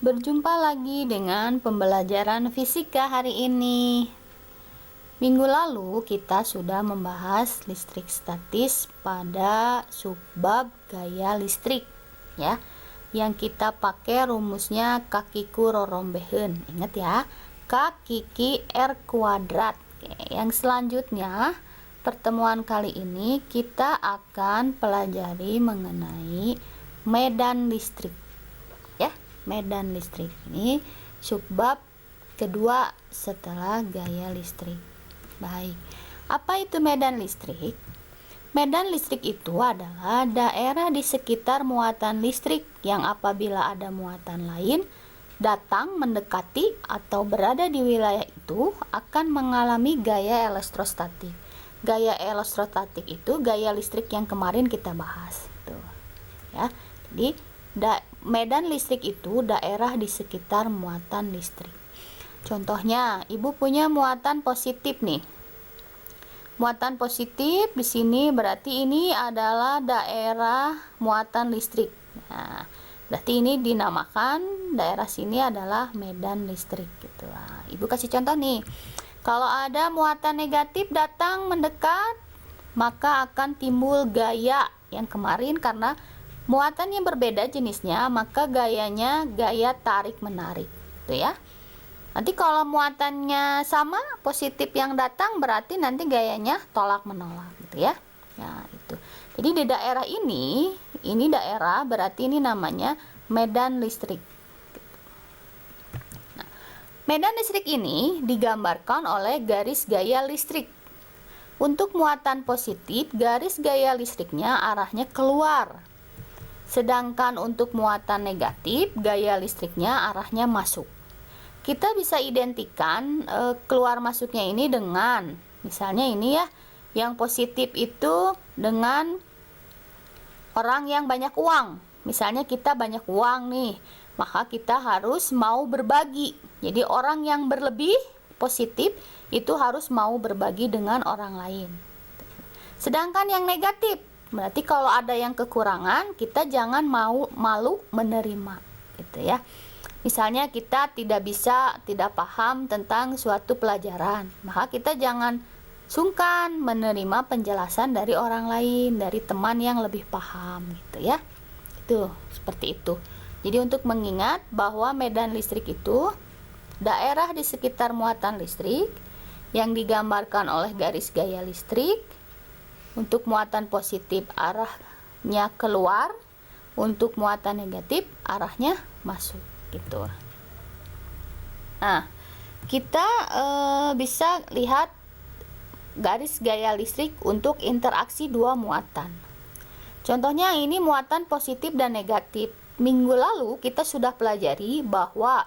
Berjumpa lagi dengan pembelajaran fisika hari ini. Minggu lalu kita sudah membahas listrik statis pada subbab gaya listrik ya. Yang kita pakai rumusnya kakiku rorombeheun. Ingat ya, K R kuadrat. Oke, yang selanjutnya pertemuan kali ini kita akan pelajari mengenai medan listrik. Ya, medan listrik ini subbab kedua setelah gaya listrik. Baik, apa itu medan listrik? Medan listrik itu adalah daerah di sekitar muatan listrik yang apabila ada muatan lain datang mendekati atau berada di wilayah itu akan mengalami gaya elektrostatik. Gaya elektrostatik itu gaya listrik yang kemarin kita bahas. Tuh. Ya. Jadi medan listrik itu daerah di sekitar muatan listrik. Contohnya, Ibu punya muatan positif nih. Muatan positif di sini berarti ini adalah daerah muatan listrik. Nah, berarti ini dinamakan daerah sini adalah medan listrik gitu. Nah, Ibu kasih contoh nih. Kalau ada muatan negatif datang mendekat, maka akan timbul gaya yang kemarin karena muatan yang berbeda jenisnya, maka gayanya gaya tarik menarik. Gitu ya. Nanti kalau muatannya sama, positif yang datang berarti nanti gayanya tolak menolak gitu ya. Ya, itu. Jadi di daerah ini daerah berarti ini namanya medan listrik. Nah, medan listrik ini digambarkan oleh garis gaya listrik. Untuk muatan positif, garis gaya listriknya arahnya keluar. Sedangkan untuk muatan negatif, gaya listriknya arahnya masuk. Kita bisa identikan keluar masuknya ini dengan misalnya ini ya, yang positif itu dengan orang yang banyak uang. Misalnya kita banyak uang nih, maka kita harus mau berbagi. Jadi orang yang berlebih positif itu harus mau berbagi dengan orang lain. Sedangkan yang negatif, berarti kalau ada yang kekurangan, kita jangan malu menerima gitu ya. Misalnya kita tidak paham tentang suatu pelajaran, maka kita jangan sungkan menerima penjelasan dari orang lain, dari teman yang lebih paham gitu ya. Itu seperti itu. Jadi untuk mengingat bahwa medan listrik itu daerah di sekitar muatan listrik yang digambarkan oleh garis gaya listrik. Untuk muatan positif arahnya keluar, untuk muatan negatif arahnya masuk. Gitu. Nah, kita bisa lihat garis gaya listrik untuk interaksi dua muatan. Contohnya ini muatan positif dan negatif. Minggu lalu kita sudah pelajari bahwa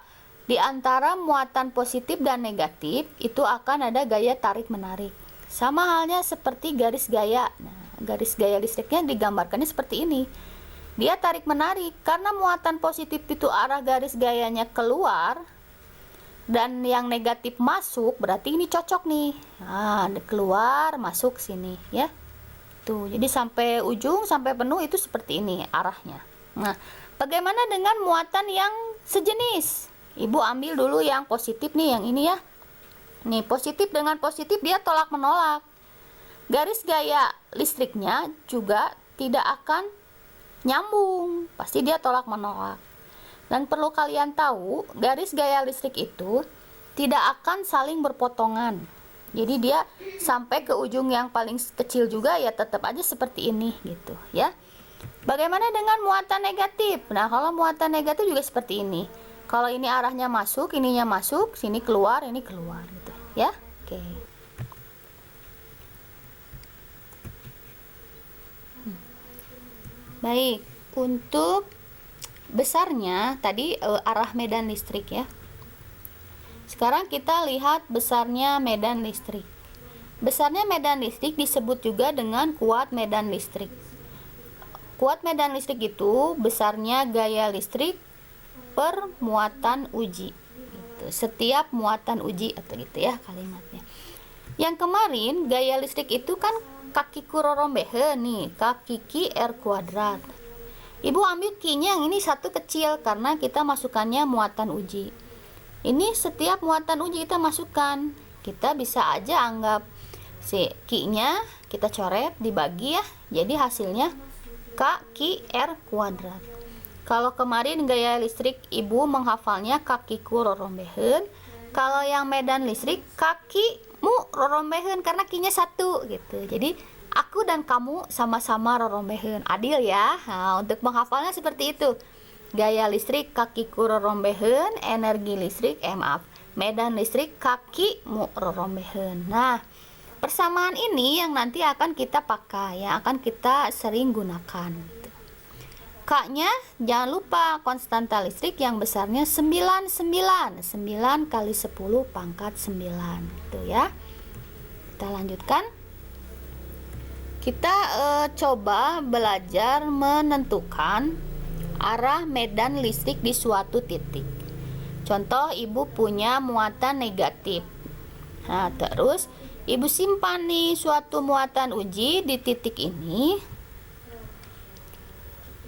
di antara muatan positif dan negatif itu akan ada gaya tarik menarik. Sama halnya seperti garis gaya. Nah, garis gaya listriknya digambarkannya seperti ini. Dia tarik menarik karena muatan positif itu arah garis gayanya keluar dan yang negatif masuk, berarti ini cocok nih. Nah, keluar masuk sini ya. Tuh, jadi sampai ujung sampai penuh itu seperti ini arahnya. Nah, bagaimana dengan muatan yang sejenis? Ibu ambil dulu yang positif nih, yang ini ya. Nih, positif dengan positif dia tolak menolak. Garis gaya listriknya juga tidak akan nyambung, pasti dia tolak menolak. Dan perlu kalian tahu, garis gaya listrik itu tidak akan saling berpotongan. Jadi dia sampai ke ujung yang paling kecil juga ya tetap aja seperti ini gitu ya. Bagaimana dengan muatan negatif? Nah, kalau muatan negatif juga seperti ini. Kalau ini arahnya masuk, ininya masuk, sini keluar, ini keluar gitu ya. Oke. Baik, untuk besarnya tadi arah medan listrik ya. Sekarang kita lihat besarnya medan listrik. Besarnya medan listrik disebut juga dengan kuat medan listrik. Kuat medan listrik itu besarnya gaya listrik per muatan uji. Gitu. Setiap muatan uji atau gitu ya kalimatnya. Yang kemarin gaya listrik itu kan kakiku rorombeheun nih, K R kuadrat. Ibu ambil Q-nya yang ini satu kecil karena kita masukkannya muatan uji. Ini setiap muatan uji kita masukkan. Kita bisa aja anggap si Q-nya kita coret dibagi ya. Jadi hasilnya KQR kuadrat. Kalau kemarin gaya listrik ibu menghafalnya kakiku rorombehen. Kalau yang medan listrik kakimu rorombehen karena Q-nya satu gitu. Jadi aku dan kamu sama-sama rorombehen. Adil ya. Nah, untuk menghafalnya seperti itu. Gaya listrik kakiku rorombehen, energi listrik, medan listrik kakimu rorombehen. Nah, persamaan ini yang nanti akan kita pakai, yang akan kita sering gunakan. K-nya jangan lupa konstanta listrik yang besarnya 9 kali 10 pangkat 9 gitu ya. Kita lanjutkan. Kita coba belajar menentukan arah medan listrik di suatu titik. Contoh, ibu punya muatan negatif. Nah, terus ibu simpan nih suatu muatan uji di titik ini.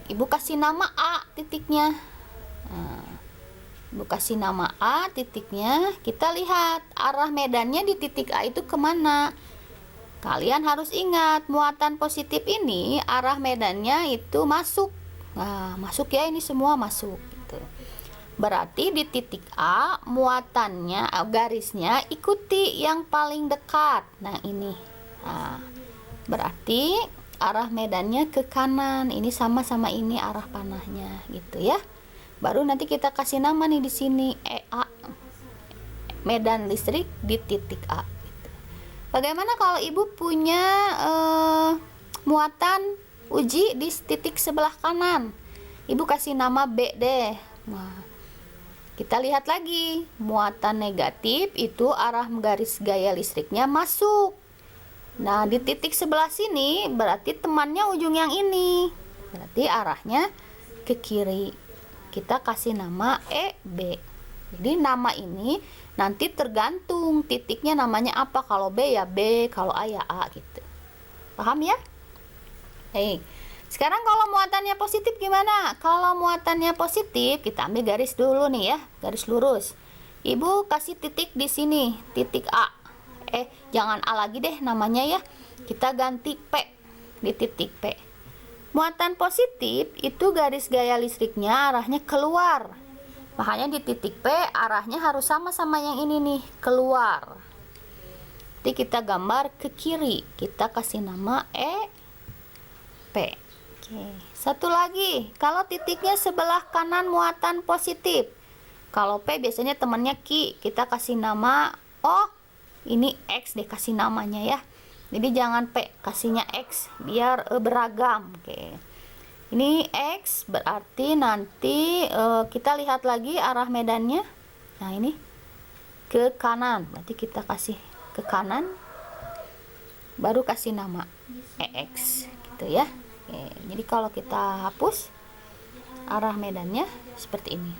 Ibu kasih nama A titiknya. Nah, ibu kasih nama A titiknya. Kita lihat arah medannya di titik A itu kemana. Kalian harus ingat, muatan positif ini arah medannya itu masuk. Nah, masuk ya, ini semua masuk gitu. Berarti di titik A muatannya garisnya ikuti yang paling dekat. Nah, ini. Nah, berarti arah medannya ke kanan. Ini sama-sama ini arah panahnya gitu ya. Baru nanti kita kasih nama nih di sini EA. Medan listrik di titik A. Bagaimana kalau ibu punya muatan uji di titik sebelah kanan? Ibu kasih nama B deh. Nah, kita lihat lagi. Muatan negatif itu arah garis gaya listriknya masuk. Nah, di titik sebelah sini berarti temannya ujung yang ini. Berarti arahnya ke kiri. Kita kasih nama EB. Jadi nama ini nanti tergantung titiknya namanya apa. Kalau B ya B, kalau A ya A gitu. Paham ya? Baik. Sekarang kalau muatannya positif gimana? Kalau muatannya positif, kita ambil garis dulu nih ya, garis lurus. Ibu kasih titik di sini, titik A. Jangan A lagi deh namanya ya. Kita ganti P di titik P. Muatan positif itu garis gaya listriknya arahnya keluar. Makanya di titik P arahnya harus sama-sama yang ini nih, keluar. Jadi kita gambar ke kiri. Kita kasih nama P. Oke. Satu lagi, kalau titiknya sebelah kanan muatan positif. Kalau P biasanya temannya Q, kita kasih nama ini X deh, kasih namanya ya. Jadi jangan P, kasihnya X biar beragam. Oke. Ini X berarti nanti kita lihat lagi arah medannya. Nah, ini ke kanan. Berarti kita kasih ke kanan. Baru kasih nama EX gitu ya. Oke, jadi kalau kita hapus arah medannya seperti ini.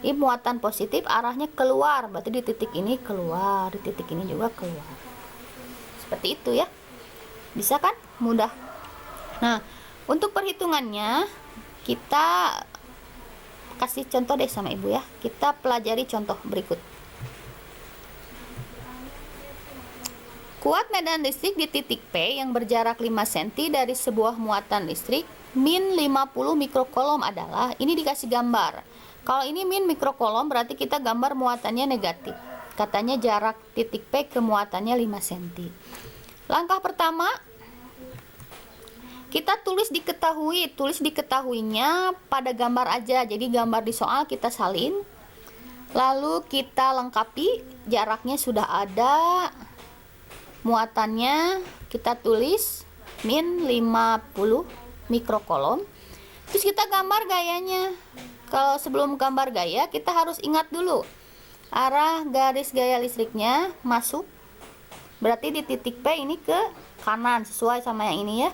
Ini muatan positif arahnya keluar. Berarti di titik ini keluar, di titik ini juga keluar. Seperti itu ya. Bisa kan? Mudah. Nah, untuk perhitungannya kita kasih contoh deh sama ibu ya. Kita pelajari contoh berikut. Kuat medan listrik di titik P yang berjarak 5 cm dari sebuah muatan listrik min 50 mikrokolom adalah, ini dikasih gambar. Kalau ini min mikrokolom berarti kita gambar muatannya negatif. Katanya jarak titik P ke muatannya 5 cm. Langkah pertama, kita tulis diketahuinya pada gambar aja. Jadi gambar di soal kita salin. Lalu kita lengkapi, jaraknya sudah ada. Muatannya kita tulis min 50 mikrokolom. Terus kita gambar gayanya. Kalau sebelum gambar gaya, kita harus ingat dulu arah garis gaya listriknya masuk. Berarti di titik P ini ke kanan, sesuai sama yang ini ya,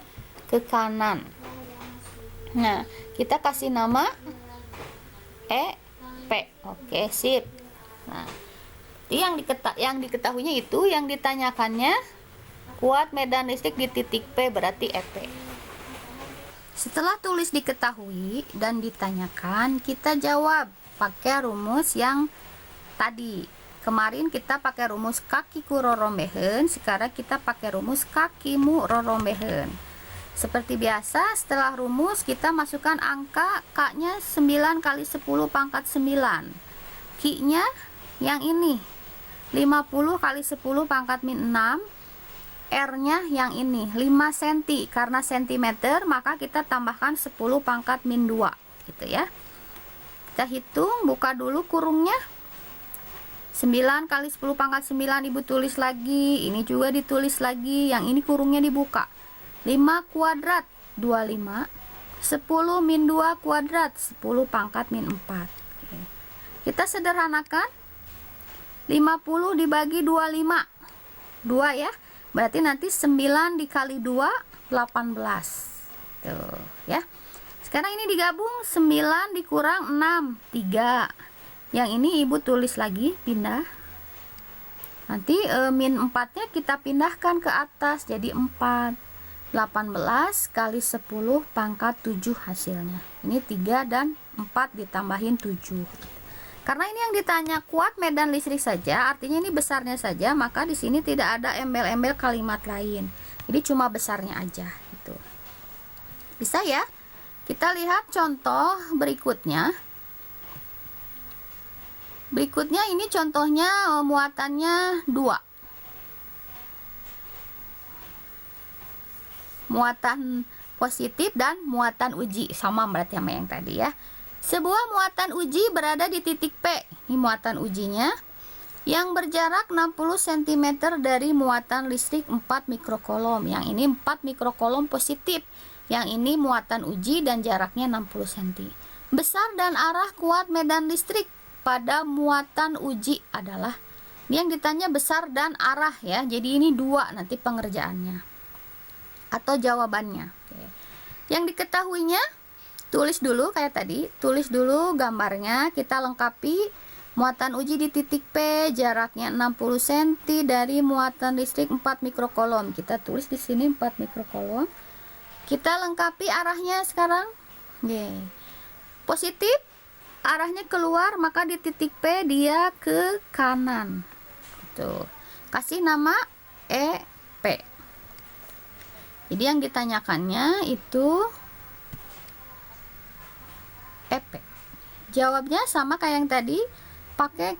ke kanan. Nah, kita kasih nama EP. Oke, sip. Nah, yang diketahuinya itu, yang ditanyakannya kuat medan listrik di titik P berarti EP. Setelah tulis diketahui dan ditanyakan, kita jawab pakai rumus yang tadi. Kemarin kita pakai rumus kakiku rorombehen, sekarang kita pakai rumus kakimu rorombehen. Seperti biasa, setelah rumus kita masukkan angka. K-nya 9 kali 10 pangkat 9. Ki-nya yang ini 50 kali 10 pangkat min 6. R-nya yang ini 5 cm, karena cm maka kita tambahkan 10 pangkat min 2 gitu ya. Kita hitung, buka dulu kurungnya. 9 kali 10 pangkat 9 Ibu tulis lagi, ini juga ditulis lagi, yang ini kurungnya dibuka. 5 kuadrat 25, 10 min 2 kuadrat 10 pangkat min 4. Oke. Kita sederhanakan, 50 dibagi 25, 2 ya, berarti nanti 9 dikali 2 18 tuh ya. Sekarang ini digabung, 9 dikurang 6 3. Yang ini Ibu tulis lagi, pindah. Nanti min 4 nya kita pindahkan ke atas jadi 4. 18 kali 10 pangkat 7 hasilnya. Ini 3 dan 4 ditambahin 7. Karena ini yang ditanya kuat medan listrik saja, artinya ini besarnya saja, maka di sini tidak ada embel-embel kalimat lain. Jadi cuma besarnya aja gitu. Bisa ya? Kita lihat contoh berikutnya. Berikutnya ini contohnya muatannya 2. Muatan positif dan muatan uji, sama berarti sama yang tadi ya. Sebuah muatan uji berada di titik P, ini muatan ujinya, yang berjarak 60 cm dari muatan listrik 4 mikrokolom. Yang ini 4 mikrokolom positif, yang ini muatan uji dan jaraknya 60 cm. Besar dan arah kuat medan listrik pada muatan uji adalah, ini yang ditanya besar dan arah ya, jadi ini 2 nanti pengerjaannya atau jawabannya. Oke. Yang diketahuinya, tulis dulu kayak tadi, tulis dulu gambarnya, kita lengkapi. Muatan uji di titik P, jaraknya 60 cm dari muatan listrik 4 mikrokolom. Kita tulis di sini 4 mikrokolom. Kita lengkapi arahnya sekarang. Positif, arahnya keluar, maka di titik P dia ke kanan. Tuh. Kasih nama EP. Jadi yang ditanyakannya itu EP. Jawabnya sama kayak yang tadi, pakai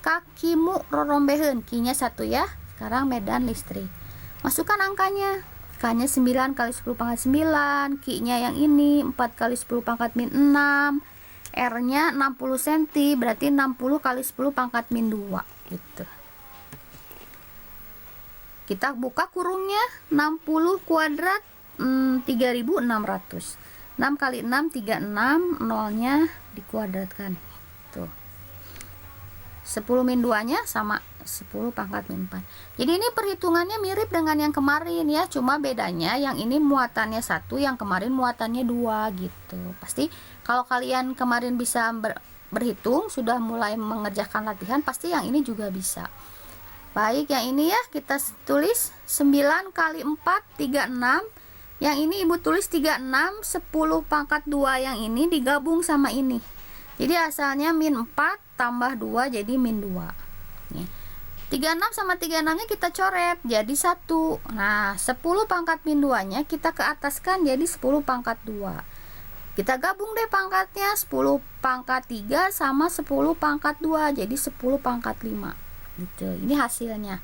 kakimu rorombehen, Ki-nya 1 ya. Sekarang medan listrik. Masukkan angkanya. K-nya 9 kali 10 pangkat 9, Ki-nya yang ini 4 kali 10 pangkat min 6, R-nya 60 cm, berarti 60 kali 10 pangkat min 2 gitu. Kita buka kurungnya, 60 kuadrat 3600. 6 kali 6 36, nolnya dikuadratkan. Tuh. 10 min 2 nya sama 10 pangkat min 4. Jadi ini perhitungannya mirip dengan yang kemarin ya, cuma bedanya yang ini muatannya 1, yang kemarin muatannya 2 gitu. Pasti kalau kalian kemarin bisa berhitung, sudah mulai mengerjakan latihan, pasti yang ini juga bisa. Baik, yang ini ya kita tulis 9 kali 4 36. Yang ini Ibu tulis 36, 10 pangkat 2 yang ini digabung sama ini. Jadi asalnya min 4 tambah 2 jadi min 2. Nih. 36 sama 36 nya kita coret jadi 1. Nah 10 pangkat min 2 nya kita ke ataskan jadi 10 pangkat 2. Kita gabung deh pangkatnya, 10 pangkat 3 sama 10 pangkat 2 jadi 10 pangkat 5 gitu. Ini hasilnya,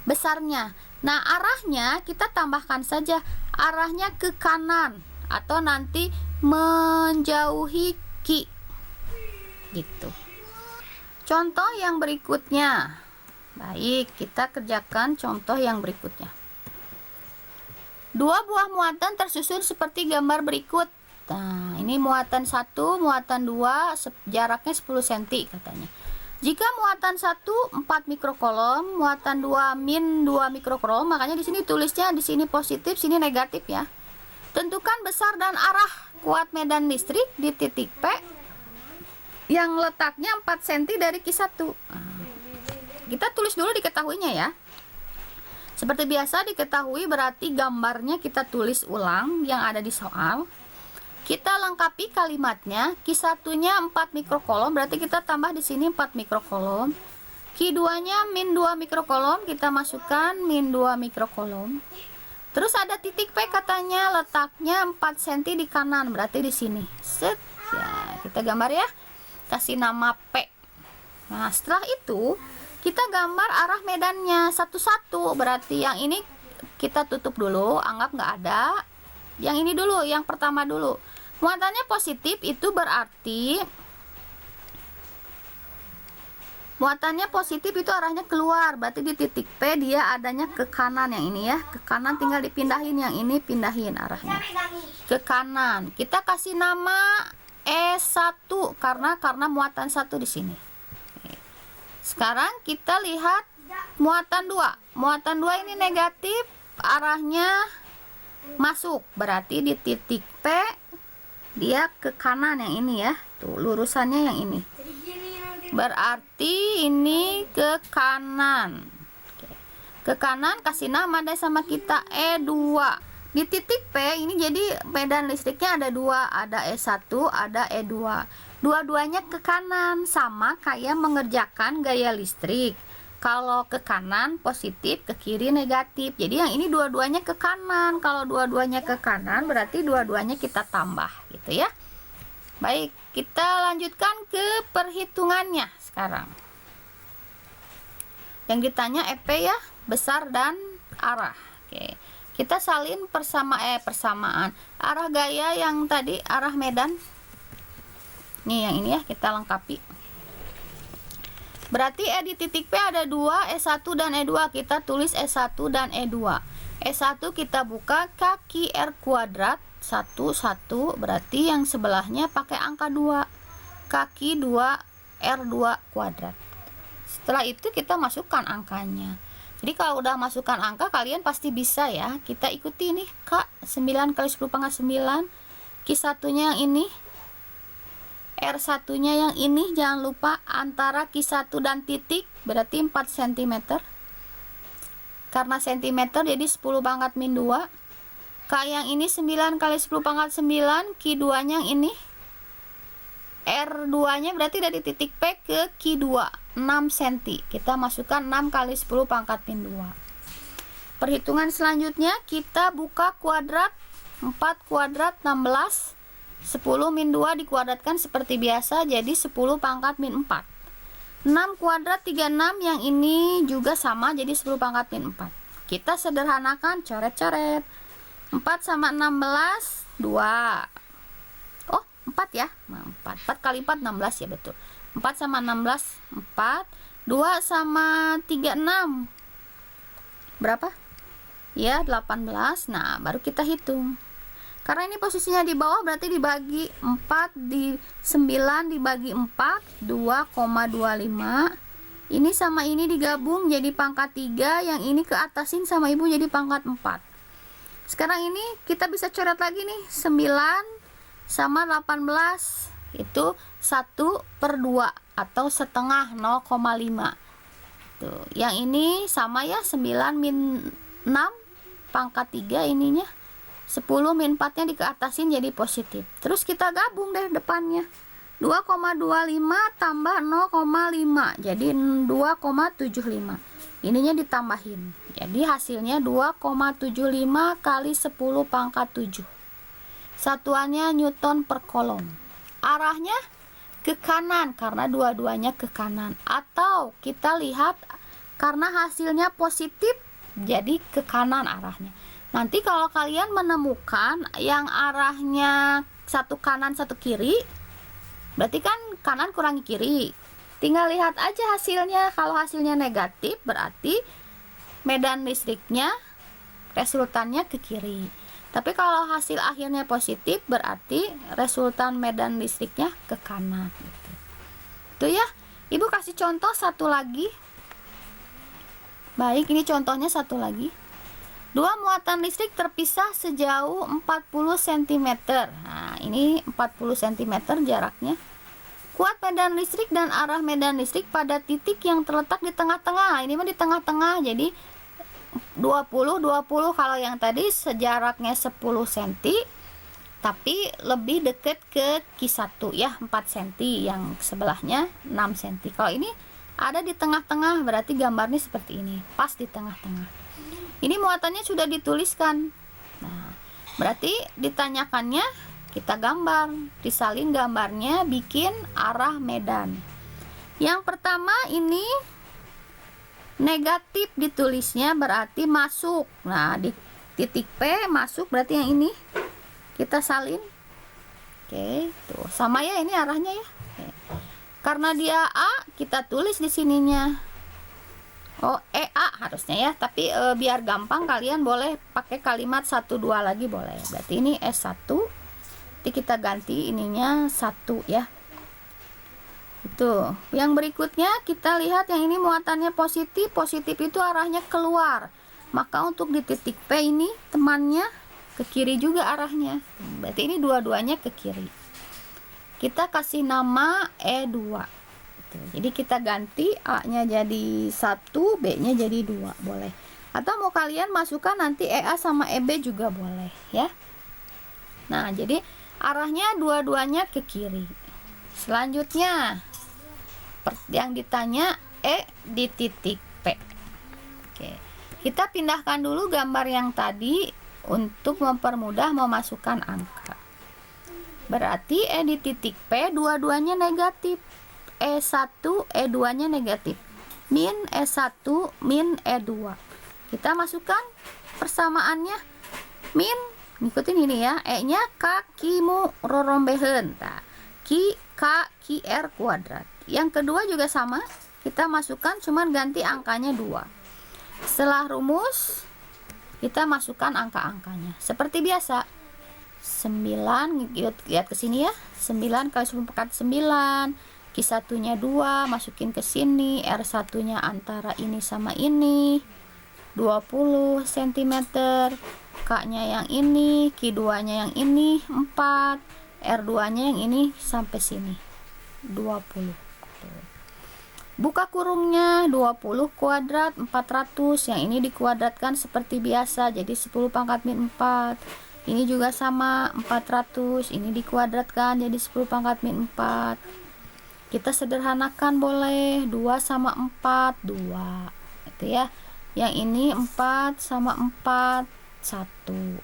besarnya. Nah arahnya kita tambahkan saja, arahnya ke kanan atau nanti menjauhi Ki gitu. Contoh yang berikutnya. Baik, kita kerjakan contoh yang berikutnya. 2 buah muatan tersusun seperti gambar berikut. Nah, ini muatan 1, muatan 2, jaraknya 10 cm katanya. Jika muatan 1 4 mikrokolom, muatan 2 min 2 mikrokolom, makanya di sini tulisnya di sini positif, sini negatif ya. Tentukan besar dan arah kuat medan listrik di titik P yang letaknya 4 cm dari Ki1. Kita tulis dulu diketahuinya ya. Seperti biasa diketahui berarti gambarnya kita tulis ulang yang ada di soal. Kita lengkapi kalimatnya. Q1-nya 4 mikrokolom, berarti kita tambah di sini 4 mikrokolom. Q2-nya min 2 mikrokolom, kita masukkan min 2 mikrokolom. Terus ada titik P katanya letaknya 4 cm di kanan, berarti di sini. Set. Ya, kita gambar ya. Kasih nama P. Nah, setelah itu kita gambar arah medannya satu-satu. Berarti yang ini kita tutup dulu, anggap nggak ada. Yang ini dulu, yang pertama dulu. Muatannya positif itu berarti arahnya keluar. Berarti di titik P dia adanya ke kanan yang ini ya. Ke kanan tinggal dipindahin, yang ini pindahin arahnya ke kanan. Kita kasih nama E1 karena muatan 1 di sini. Sekarang kita lihat muatan 2. Muatan 2 ini negatif, arahnya masuk. Berarti di titik P dia ke kanan yang ini ya. Tuh, lurusannya yang ini. Berarti ini ke kanan. Ke kanan kasih nama deh sama kita E2. Di titik P ini jadi medan listriknya ada dua, ada E1, ada E2. Dua-duanya ke kanan, sama kayak mengerjakan gaya listrik. Kalau ke kanan positif, ke kiri negatif. Jadi yang ini dua-duanya ke kanan. Kalau dua-duanya ke kanan berarti dua-duanya kita tambah gitu ya. Baik, kita lanjutkan ke perhitungannya sekarang. Yang ditanya EP ya, besar dan arah. Oke. Kita salin persamaan. Arah gaya yang tadi, arah medan. Nih yang ini ya, kita lengkapi. Berarti E di titik P ada 2, E1 dan E2. Kita tulis E1 dan E2. E1 kita buka kaki R kuadrat 1, 1. Berarti yang sebelahnya pakai angka 2. Kaki 2, R2 kuadrat. Setelah itu kita masukkan angkanya. Jadi kalau udah masukkan angka, kalian pasti bisa ya. Kita ikuti nih, Kak. 9 kali 10 pangkat 9. Q1-nya yang ini. R1-nya yang ini, jangan lupa antara Q1 dan titik berarti 4 cm. Karena cm jadi 10 pangkat min 2. K yang ini 9 kali 10 pangkat 9. Q2-nya yang ini. R2-nya berarti dari titik P ke Q2 6 cm. Kita masukkan 6 kali 10 pangkat min 2. Perhitungan selanjutnya kita buka kuadrat. 4 kuadrat 16. 10 min 2 dikuadratkan seperti biasa jadi 10 pangkat min 4. 6 kuadrat 36 yang ini juga sama jadi 10 pangkat min 4. Kita sederhanakan, coret-coret. 4 sama 16 2. Oh 4 ya, 4 kali 4 16 ya, betul. 4 sama 16 4. 2 sama 36 berapa? Ya 18. Nah baru kita hitung. Karena ini posisinya di bawah berarti dibagi 4 di 9 dibagi 4 2,25. Ini sama ini digabung jadi pangkat 3, yang ini ke atasin sama ibu jadi pangkat 4. Sekarang ini kita bisa coret lagi nih. 9 sama 18 itu 1/2 atau setengah 0,5. Tuh, yang ini sama ya, 9 min 6 pangkat 3 ininya. 10 min 4-nya dikeatasin jadi positif. Terus kita gabung deh depannya. 2,25 tambah 0,5 jadi 2,75. Ininya ditambahin. Jadi hasilnya 2,75 kali 10 pangkat 7. Satuannya Newton per kolom. Arahnya ke kanan karena dua-duanya ke kanan. Atau kita lihat karena hasilnya positif jadi ke kanan arahnya. Nanti kalau kalian menemukan yang arahnya satu kanan satu kiri, berarti kan kanan kurangi kiri. Tinggal lihat aja hasilnya. Kalau hasilnya negatif berarti medan listriknya resultannya ke kiri. Tapi kalau hasil akhirnya positif berarti resultan medan listriknya ke kanan gitu. Itu ya. Ibu kasih contoh satu lagi. Baik, ini contohnya satu lagi. Dua muatan listrik terpisah sejauh 40 cm. Nah, ini 40 cm jaraknya. Kuat medan listrik dan arah medan listrik pada titik yang terletak di tengah-tengah. Ini mah di tengah-tengah. Jadi 20 kalau yang tadi sejaraknya 10 cm, tapi lebih dekat ke Q1 ya, 4 cm, yang sebelahnya 6 cm. Kalau ini ada di tengah-tengah, berarti gambarnya seperti ini, pas di tengah-tengah. Ini muatannya sudah dituliskan. Nah, berarti ditanyakannya kita gambar, disalin gambarnya, bikin arah medan. Yang pertama ini negatif ditulisnya, berarti masuk. Nah, di titik P masuk, berarti yang ini kita salin. Oke, tuh sama ya, ini arahnya ya. Oke. Karena dia A, kita tulis di sininya. Oh, EA harusnya ya, tapi biar gampang kalian boleh pakai kalimat 1 2 lagi boleh. Berarti ini S1. Nanti kita ganti ininya 1 ya. Itu. Yang berikutnya kita lihat yang ini muatannya positif. Positif itu arahnya keluar. Maka untuk di titik P ini temannya ke kiri juga arahnya. Berarti ini dua-duanya ke kiri. Kita kasih nama E2. Jadi kita ganti A-nya jadi 1, B-nya jadi 2, boleh. Atau mau kalian masukkan nanti EA sama EB juga boleh ya. Nah, jadi arahnya dua-duanya ke kiri. Selanjutnya yang ditanya E di titik P. Oke. Kita pindahkan dulu gambar yang tadi untuk mempermudah memasukkan angka. Berarti E di titik P dua-duanya negatif. E1, E2 nya negatif. Min E1, min E2. Kita masukkan persamaannya. Min, ngikutin ini ya. E nya kakimu rorombehen. Nah, Ki, K, Ki, R kuadrat. Yang kedua juga sama. Kita masukkan, cuman ganti angkanya 2. Setelah rumus, kita masukkan angka-angkanya. Seperti biasa. 9, lihat ke sini ya. 9 kali 10 pangkat 9. Q1 nya 2, masukin ke sini. R1 nya antara ini sama ini 20 cm. K nya yang ini, Q2 nya yang ini 4, R2 nya yang ini sampai sini 20. Buka kurungnya, 20 kuadrat 400. Yang ini dikuadratkan seperti biasa, jadi 10 pangkat min 4. Ini juga sama 400. Ini dikuadratkan jadi 10 pangkat min 4. Kita sederhanakan boleh, 2 sama 4, 2. Itu ya. Yang ini 4 sama 4, 1.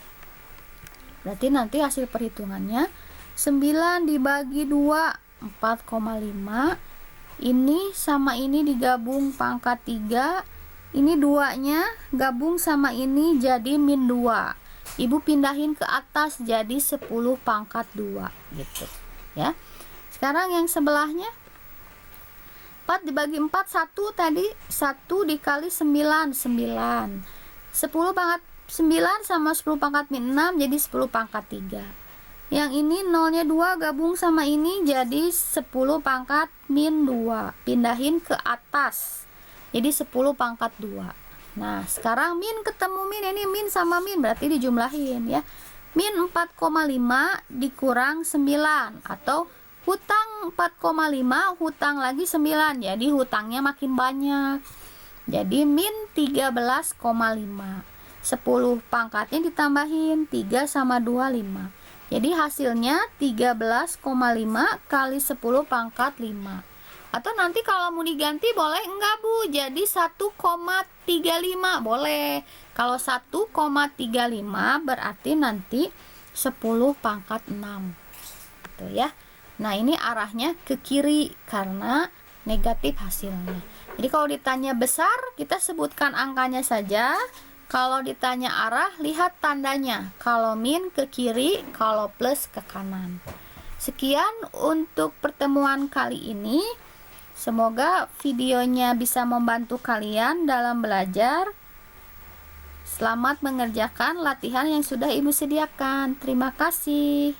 Berarti nanti hasil perhitungannya 9 dibagi 2, 4,5. Ini sama ini digabung pangkat 3. Ini 2-nya gabung sama ini jadi min 2. Ibu pindahin ke atas jadi 10 pangkat 2 gitu ya. Sekarang yang sebelahnya 4 dibagi 4, 1 tadi. 1 dikali 9, 9. 10 pangkat 9 sama 10 pangkat min 6 jadi 10 pangkat 3. Yang ini 0-nya 2 gabung sama ini jadi 10 pangkat min 2. Pindahin ke atas jadi 10 pangkat 2. Nah, sekarang min ketemu min, ini min sama min berarti dijumlahin ya. Min 4,5 dikurang 9, atau hutang 4,5 hutang lagi 9, jadi hutangnya makin banyak. Jadi min 13,5. 10 pangkatnya ditambahin 3 sama 2, 5. Jadi hasilnya 13,5 kali 10 pangkat 5. Atau nanti kalau mau diganti boleh enggak Bu, jadi 1,35 boleh. Kalau 1,35 berarti nanti 10 pangkat 6 gitu ya. Nah, ini arahnya ke kiri karena negatif hasilnya. Jadi kalau ditanya besar, kita sebutkan angkanya saja. Kalau ditanya arah, lihat tandanya. Kalau min ke kiri, kalau plus ke kanan. Sekian untuk pertemuan kali ini. Semoga videonya bisa membantu kalian dalam belajar. Selamat mengerjakan latihan yang sudah Ibu sediakan. Terima kasih.